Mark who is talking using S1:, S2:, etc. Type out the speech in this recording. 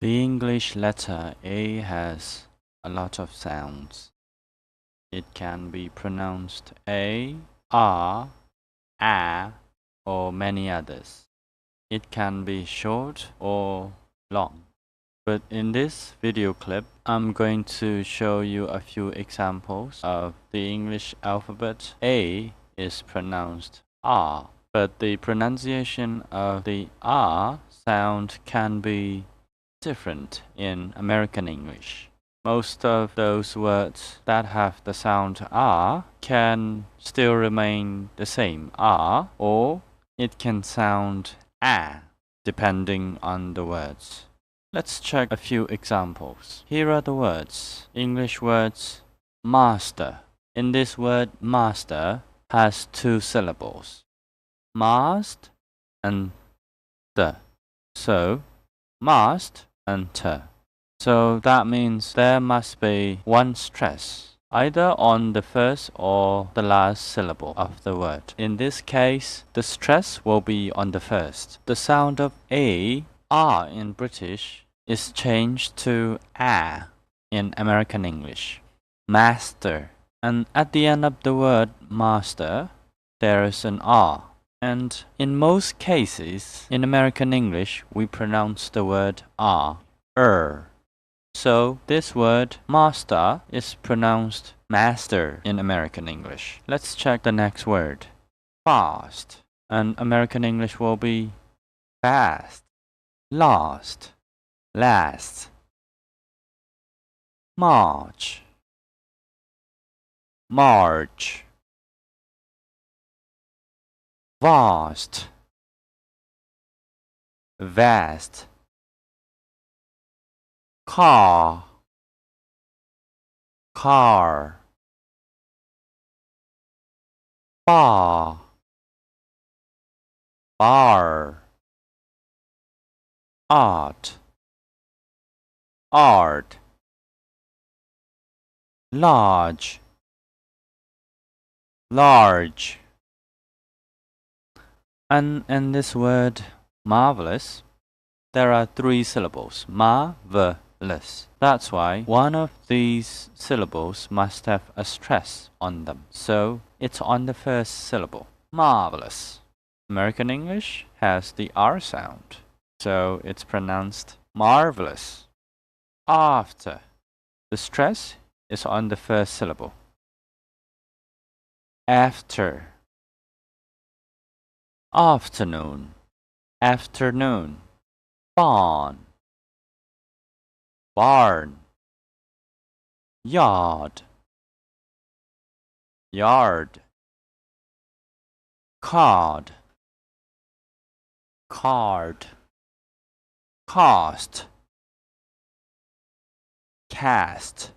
S1: The English letter A has a lot of sounds. It can be pronounced A, R, A, or many others. It can be short or long. But in this video clip, I'm going to show you a few examples of the English alphabet. A is pronounced R, but the pronunciation of the R sound can be different in American English. Most of those words that have the sound R can still remain the same R, or it can sound A, depending on the words. Let's check a few examples. Here are the words. English words master. In this word master has two syllables. Mast and the. So mast and t. So that means there must be one stress, either on the first or the last syllable of the word. In this case, the stress will be on the first. The sound of A, R in British, is changed to A in American English. Master. And at the end of the word master, there is an R. And in most cases, in American English, we pronounce the word R, So this word master is pronounced master in American English. Let's check the next word. Fast. And American English will be fast. Last. Last. March. March. Vast. Vast. Car. Car. Bar. Bar. Art. Art. Large. Large. And in this word marvelous, there are three syllables. Marvelous. That's why one of these syllables must have a stress on them. So it's on the first syllable. Marvelous. American English has the R sound. So it's pronounced marvelous. After. The stress is on the first syllable. After. Afternoon. Afternoon. Barn. Barn. Yard. Yard. Card. Card. Cost. Cast.